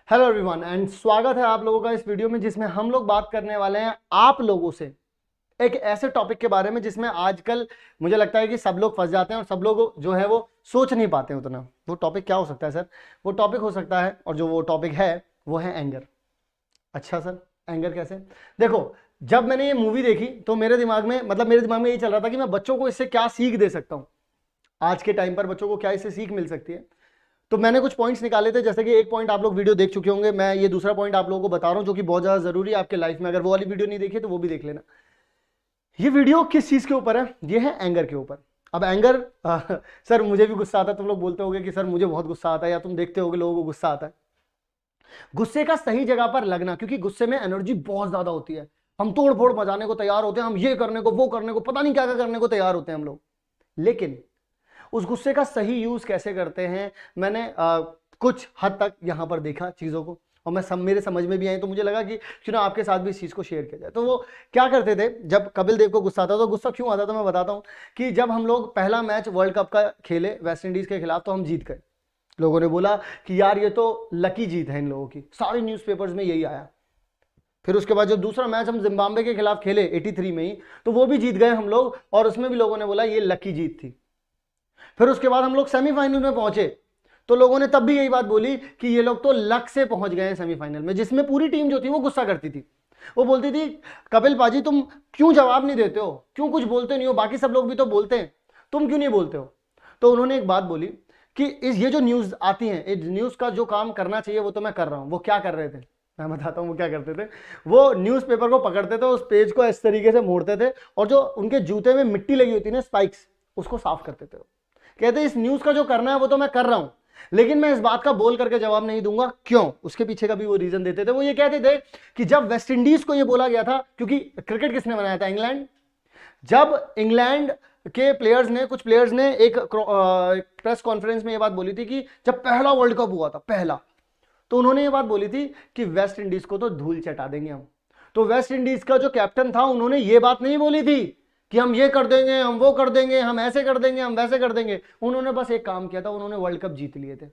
Hello everyone and स्वागत है आप लोगों का इस वीडियो में जिसमें हम लोग बात करने वाले हैं आप लोगों से एक ऐसे टॉपिक के बारे में जिसमें आजकल मुझे लगता है कि सब लोग फंस जाते हैं और सब लोग जो है वो सोच नहीं पाते हैं उतना। वो टॉपिक क्या हो सकता है सर? वो टॉपिक हो सकता है, और जो वो टॉपिक है वो है एंगर। अच्छा सर, एंगर कैसे? देखो, जब मैंने ये मूवी देखी तो मेरे दिमाग में यही चल रहा था कि मैं बच्चों को इससे क्या सीख दे सकता हूँ। आज के टाइम पर बच्चों को क्या इससे सीख मिल सकती है। तो मैंने कुछ पॉइंट्स निकाले थे, जैसे कि एक पॉइंट आप लोग वीडियो देख चुके होंगे, मैं ये दूसरा पॉइंट आप लोगों को बता रहा हूं जो कि बहुत ज्यादा जरूरी है आपके लाइफ में। अगर वो वाली वीडियो नहीं देखी तो वो भी देख लेना। ये वीडियो किस चीज के ऊपर है? ये है एंगर के ऊपर। अब एंगर सर मुझे भी गुस्सा आता है। तुम लोग बोलते होगे कि सर मुझे बहुत गुस्सा आता है, या तुम देखते होगे लोगों को गुस्सा आता है। गुस्से का सही जगह पर लगना, क्योंकि गुस्से में एनर्जी बहुत ज्यादा होती है। हम तोड़ फोड़ मचाने को तैयार होते हैं, हम ये करने को वो करने को पता नहीं क्या क्या करने को तैयार होते हैं हम लोग। लेकिन उस गुस्से का सही यूज कैसे करते हैं, मैंने कुछ हद तक यहां पर देखा चीजों को, और मेरे समझ में भी आई, तो मुझे लगा कि क्यों ना आपके साथ भी इस चीज को शेयर किया जाए। तो वो क्या करते थे, जब कपिल देव को गुस्सा आता, तो गुस्सा क्यों आता था मैं बताता हूं। कि जब हम लोग पहला मैच वर्ल्ड कप का खेले वेस्ट इंडीज के खिलाफ, तो हम जीत गए। लोगों ने बोला कि यार ये तो लकी जीत है इन लोगों की, सारे न्यूज़पेपर्स में यही आया। फिर उसके बाद जब दूसरा मैच हम जिम्बाब्वे के खिलाफ खेले 83 में ही, तो वो भी जीत गए हम लोग, और उसमें भी लोगों ने बोला ये लकी जीत थी। फिर उसके बाद हम लोग सेमीफाइनल में पहुंचे, तो लोगों ने तब भी यही बात बोली कि ये लोग तो लक से पहुंच गए हैं सेमीफाइनल में, जिसमें पूरी टीम जो थी वो गुस्सा करती थी। वो बोलती थी कपिल पाजी तुम क्यों जवाब नहीं देते हो, क्यों कुछ बोलते नहीं हो, बाकी सब लोग भी तो बोलते हैं, तुम क्यों नहीं बोलते हो। तो उन्होंने एक बात बोली कि ये जो न्यूज आती है, इस न्यूज का जो काम करना चाहिए वो तो मैं कर रहा हूं। वो क्या कर रहे थे मैं बताता हूं वो क्या करते थे। वो न्यूज़पेपर को पकड़ते थे, उस पेज को इस तरीके से मोड़ते थे, और जो उनके जूते में मिट्टी लगी होती ना, स्पाइक्स, उसको साफ करते थे। कहते इस न्यूज का जो करना है वो तो मैं कर रहा हूं, लेकिन मैं इस बात का बोल करके जवाब नहीं दूंगा। क्यों? उसके पीछे का भी वो रीजन देते थे। वो ये कहते थे कि जब वेस्ट इंडीज को ये बोला गया था, क्योंकि क्रिकेट किसने बनाया था? इंग्लैंड। जब इंग्लैंड के कुछ प्लेयर्स ने एक प्रेस कॉन्फ्रेंस में ये बात बोली थी कि जब पहला वर्ल्ड कप हुआ था, पहला, तो उन्होंने ये बात बोली थी कि वेस्ट इंडीज को तो धूल चटा देंगे हम। तो वेस्ट इंडीज का जो कैप्टन था, उन्होंने ये बात नहीं बोली थी कि हम ये कर देंगे, हम वो कर देंगे, हम ऐसे कर देंगे, हम वैसे कर देंगे। उन्होंने बस एक काम किया था, उन्होंने वर्ल्ड कप जीत लिए थे।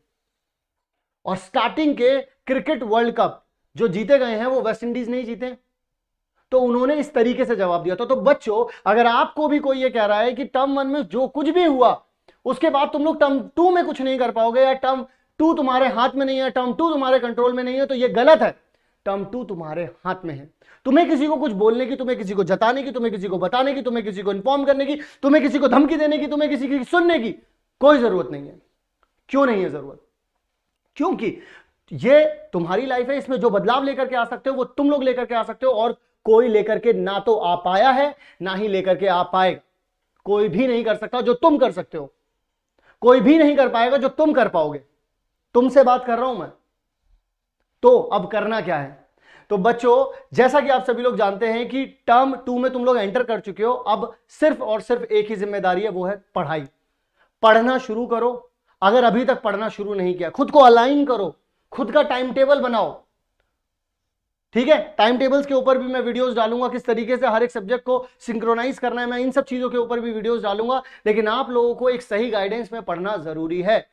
और स्टार्टिंग के क्रिकेट वर्ल्ड कप जो जीते गए हैं वो वेस्ट इंडीज नहीं जीते। तो उन्होंने इस तरीके से जवाब दिया था। तो बच्चों, अगर आपको भी कोई ये कह रहा है कि टर्म 1 में जो कुछ भी हुआ उसके बाद तुम लोग टर्म 2 में कुछ नहीं कर पाओगे, या टर्म 2 तुम्हारे हाथ में नहीं है, टर्म 2 तुम्हारे कंट्रोल में नहीं है, तो ये गलत है। टर्म 2 तुम्हारे हाथ में है। तुम्हें किसी को कुछ बोलने की, तुम्हें किसी को जताने की, तुम्हें किसी को बताने की, तुम्हें किसी को इन्फॉर्म करने की, तुम्हें किसी को धमकी देने की, तुम्हें किसी की सुनने की कोई जरूरत नहीं है। क्यों नहीं है जरूरत? क्योंकि ये तुम्हारी लाइफ है, इसमें जो बदलाव लेकर के आ सकते हो वो तुम लोग लेकर के आ सकते हो, और कोई लेकर के ना तो आ पाया है ना ही लेकर के आ पाएगा। कोई भी नहीं कर सकता जो तुम कर सकते हो, कोई भी नहीं कर पाएगा जो तुम कर पाओगे। तुमसे बात कर रहा हूं मैं। तो अब करना क्या है? तो बच्चों, जैसा कि आप सभी लोग जानते हैं कि टर्म 2 में तुम लोग एंटर कर चुके हो, अब सिर्फ और सिर्फ एक ही जिम्मेदारी है, वो है पढ़ाई। पढ़ना शुरू करो। अगर अभी तक पढ़ना शुरू नहीं किया, खुद को अलाइन करो, खुद का टाइम टेबल बनाओ। ठीक है, टाइम टेबल्स के ऊपर भी मैं वीडियोस डालूंगा, किस तरीके से हर एक सब्जेक्ट को सिंक्रोनाइज करना है, मैं इन सब चीजों के ऊपर भी वीडियोस डालूंगा। लेकिन आप लोगों को एक सही गाइडेंस में पढ़ना जरूरी है,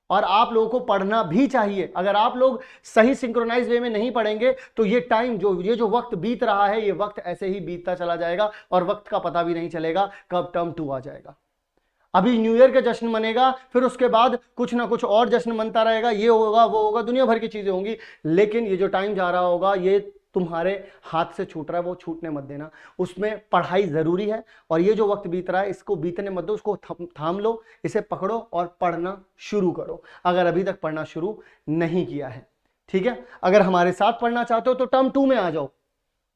और आप लोगों को पढ़ना भी चाहिए। अगर आप लोग सही सिंक्रोनाइज वे में नहीं पढ़ेंगे तो ये टाइम, ये जो वक्त बीत रहा है, ये वक्त ऐसे ही बीतता चला जाएगा, और वक्त का पता भी नहीं चलेगा कब टर्म 2 आ जाएगा। अभी न्यू ईयर का जश्न मनेगा, फिर उसके बाद कुछ ना कुछ और जश्न मनता रहेगा, ये होगा वो होगा, दुनिया भर की चीजें होंगी, लेकिन ये जो टाइम जा रहा होगा ये तुम्हारे हाथ से छूट रहा है, वो छूटने मत देना। उसमें पढ़ाई जरूरी है, और ये जो वक्त बीत रहा है इसको बीतने मत दो, उसको थाम लो, इसे पकड़ो और पढ़ना शुरू करो, अगर अभी तक पढ़ना शुरू नहीं किया है। ठीक है, अगर हमारे साथ पढ़ना चाहते हो तो टर्म 2 में आ जाओ।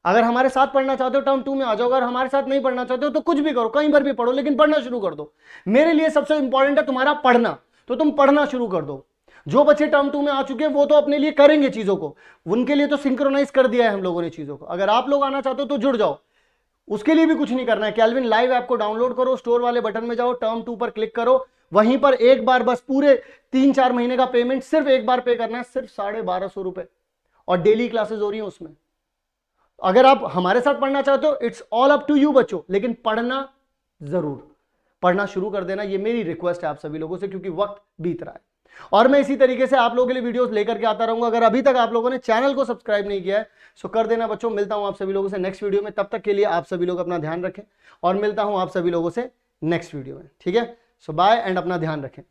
अगर हमारे साथ पढ़ना चाहते हो टर्म 2 में आ जाओ। अगर हमारे साथ नहीं पढ़ना चाहते हो तो कुछ भी करो, कहीं पर भी पढ़ो, लेकिन पढ़ना शुरू कर दो। मेरे लिए सबसे इंपॉर्टेंट है तुम्हारा पढ़ना, तो तुम पढ़ना शुरू कर दो। जो बच्चे टर्म 2 में आ चुके हैं वो तो अपने लिए करेंगे चीजों को, उनके लिए तो सिंक्रोनाइज कर दिया है हम लोगों ने चीजों को। अगर आप लोग आना चाहते हो तो जुड़ जाओ, उसके लिए भी कुछ नहीं करना है। कैल्विन लाइव ऐप को डाउनलोड करो, स्टोर वाले बटन में जाओ, टर्म 2 पर क्लिक करो, वहीं पर एक बार बस पूरे 3-4 महीने का पेमेंट सिर्फ एक बार पे करना है, सिर्फ 1250 रुपए, और डेली क्लासेस हो रही है उसमें। अगर आप हमारे साथ पढ़ना चाहते हो, it's all up to you बच्चों, लेकिन पढ़ना जरूर, पढ़ना शुरू कर देना, ये मेरी रिक्वेस्ट है आप सभी लोगों से, क्योंकि वक्त बीत रहा है। और मैं इसी तरीके से आप लोगों के लिए वीडियोस लेकर के आता रहूंगा। अगर अभी तक आप लोगों ने चैनल को सब्सक्राइब नहीं किया है सो कर देना बच्चों। मिलता हूं आप सभी लोगों से नेक्स्ट वीडियो में, तब तक के लिए आप सभी लोग अपना ध्यान रखें और मिलता हूं आप सभी लोगों से नेक्स्ट वीडियो में, ठीक है। सो बाय एंड अपना ध्यान रखें।